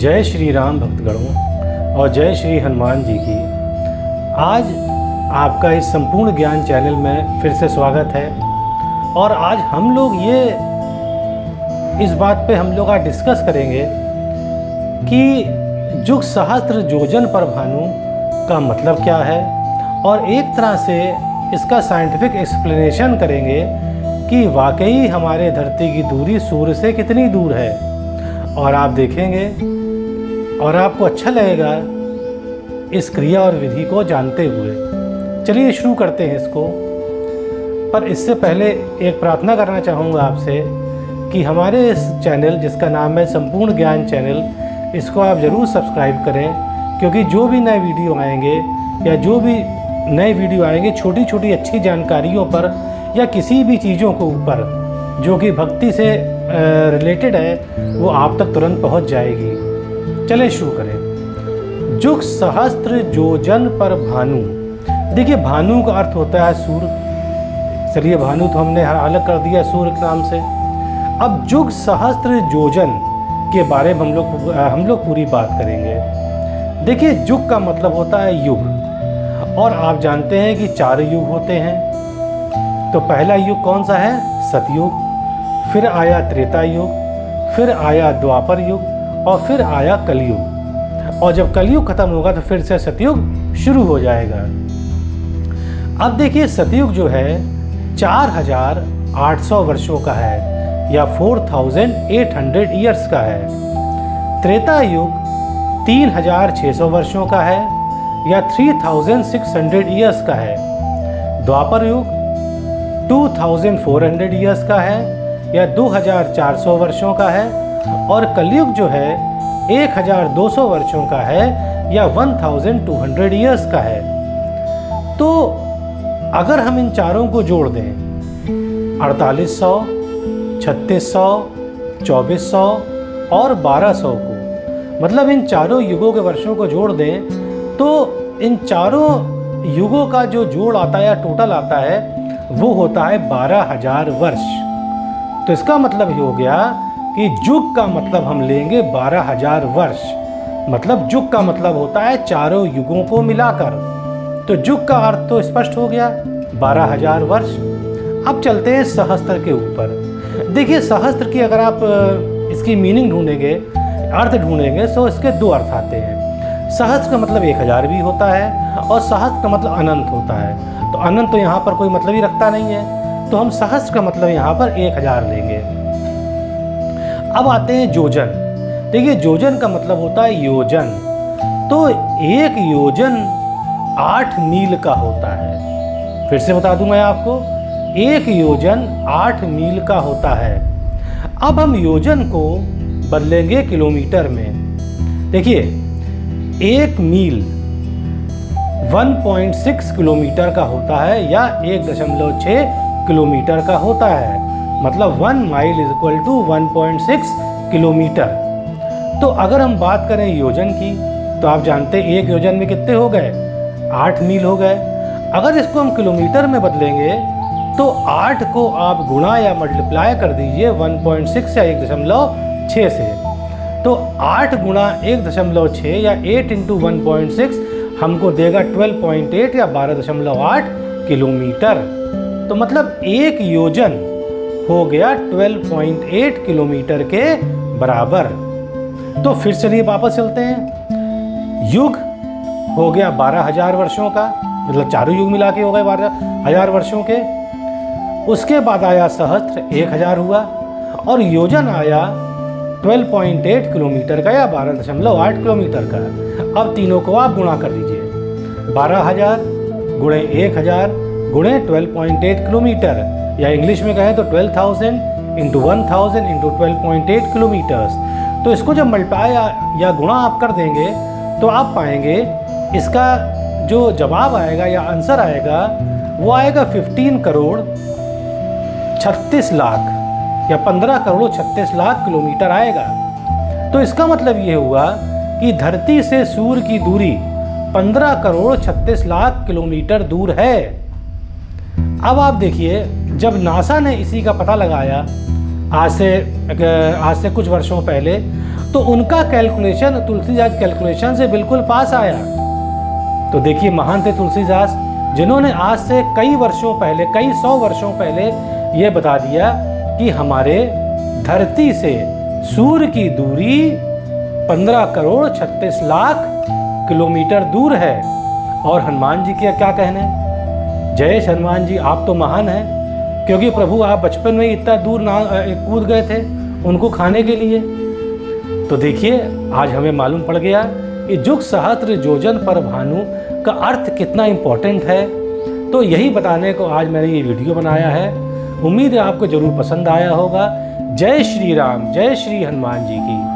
जय श्री राम भक्तगणों और जय श्री हनुमान जी की। आज आपका इस संपूर्ण ज्ञान चैनल में फिर से स्वागत है। और आज हम लोग इस बात पे हम लोग आज डिस्कस करेंगे कि जुग सहस्त्र योजन पर भानु का मतलब क्या है, और एक तरह से इसका साइंटिफिक एक्सप्लेनेशन करेंगे कि वाकई हमारे धरती की दूरी सूर्य से कितनी दूर है। और आप देखेंगे और आपको अच्छा लगेगा इस क्रिया और विधि को जानते हुए। चलिए शुरू करते हैं इसको। पर इससे पहले एक प्रार्थना करना चाहूँगा आपसे कि हमारे इस चैनल जिसका नाम है संपूर्ण ज्ञान चैनल, इसको आप ज़रूर सब्सक्राइब करें, क्योंकि जो भी नए वीडियो आएंगे या जो भी नए वीडियो आएंगे छोटी छोटी अच्छी जानकारियों पर या किसी भी चीज़ों के ऊपर जो कि भक्ति से रिलेटेड है, वो आप तक तुरंत पहुंच जाएगी। चले शुरू करें। जुग सहस्त्र योजन पर भानु। देखिए, भानु का अर्थ होता है सूर्य। चलिए, भानु तो हमने अलग कर दिया सूर्य के नाम से। अब जुग सहस्त्र योजन के बारे में हम लोग पूरी बात करेंगे। देखिए, जुग का मतलब होता है युग, और आप जानते हैं कि 4 युग होते हैं। तो पहला युग कौन सा है? सतयुग। फिर आया त्रेता युग, फिर आया द्वापर युग, और फिर आया कलयुग। और जब कलयुग खत्म होगा तो फिर से सतयुग शुरू हो जाएगा। अब देखिए, सतयुग जो है 4800 वर्षों का है या 4800 ईयर्स का है। त्रेता युग 3600 वर्षों का है या 3600 ईयर्स का है। द्वापर युग 2400 ईयर्स का है या 2400 वर्षों का है। और कलयुग जो है 1200 वर्षों का है या 1200 ईयर्स का है। तो अगर हम इन चारों को जोड़ दें, 4800, 3600, 2400 और 1200 को, मतलब इन चारों युगों के वर्षों को जोड़ दें, तो इन चारों युगों का जो जोड़ आता है या टोटल आता है वो होता है 12000 वर्ष। तो इसका मतलब ये हो गया कि जुग का मतलब हम लेंगे 12000 वर्ष। मतलब जुग का मतलब होता है चारों युगों को मिलाकर। तो जुग का अर्थ तो स्पष्ट हो गया, 12000 वर्ष। अब चलते हैं सहस्त्र के ऊपर। देखिए, सहस्त्र की अगर आप इसकी मीनिंग ढूंढेंगे, अर्थ ढूंढेंगे, तो इसके 2 अर्थ आते हैं। सहस्त्र का मतलब 1000 भी होता है और सहस्त्र का मतलब अनंत होता है। तो अनंत तो यहाँ पर कोई मतलब ही रखता नहीं है, तो हम सहस्त्र का मतलब यहाँ पर 1000 लेंगे। अब आते हैं योजन। देखिए, योजन का मतलब होता है योजन। तो 1 योजन 8 मील का होता है। फिर से बता दूं मैं आपको, 1 योजन 8 मील का होता है। अब हम योजन को बदलेंगे किलोमीटर में। देखिए, 1 मील 1.6 किलोमीटर का होता है या 1.6 किलोमीटर का होता है। मतलब 1 mile is equal to 1.6 kilometre. तो अगर हम बात करें योजन की, तो आप जानते हैं 1 योजन में कितने हो गए? 8 मील हो गए। अगर इसको हम किलोमीटर में बदलेंगे तो 8 को आप गुणा या मल्टीप्लाई कर दीजिए 1.6 या 1.6 से। तो 8 गुणा 1.6 या 8 इंटू 1.6 हमको देगा 12.8 या 12.8 किलोमीटर। तो मतलब 1 योजन हो गया 12.8 किलोमीटर के बराबर। तो फिर चलिए वापस चलते हैं। युग हो गया 12000 वर्षों का, मतलब चारों युग मिला के हो गए 12000 वर्षों के। उसके बाद आया सहस्त्र, 1000 हुआ, और योजन आया 12.8 किलोमीटर का या 12.8 किलोमीटर का। अब तीनों को आप गुणा कर दीजिए, 12000 गुणे 1000 गुणे 12.8 किलोमीटर, या इंग्लिश में कहें तो 12000 इंटू 1000 इंटू 12.8 किलोमीटर्स। तो इसको जब मल्टीप्लाई या गुणा आप कर देंगे तो आप पाएंगे इसका जो जवाब आएगा या आंसर आएगा वो आएगा 15 करोड़ 36 लाख या 15 करोड़ 36 लाख किलोमीटर आएगा। तो इसका मतलब ये हुआ कि धरती से सूर्य की दूरी 15 करोड़ 36 लाख किलोमीटर दूर है। अब आप देखिए, जब नासा ने इसी का पता लगाया आज से कुछ वर्षों पहले, तो उनका कैलकुलेशन तुलसीदास कैलकुलेशन से बिल्कुल पास आया। तो देखिए महान थे तुलसीदास, जिन्होंने आज से कई वर्षों पहले, कई 100 वर्षों पहले ये बता दिया कि हमारे धरती से सूर्य की दूरी 15 करोड़ 36 लाख किलोमीटर दूर है। और हनुमान जी के क्या कहने, जय हनुमान जी, आप तो महान हैं, क्योंकि प्रभु आप बचपन में इतना दूर ना कूद गए थे उनको खाने के लिए। तो देखिए आज हमें मालूम पड़ गया कि जुग सहस्त्र योजन पर भानु का अर्थ कितना इम्पोर्टेंट है। तो यही बताने को आज मैंने ये वीडियो बनाया है। उम्मीद है आपको ज़रूर पसंद आया होगा। जय श्री राम, जय श्री हनुमान जी की।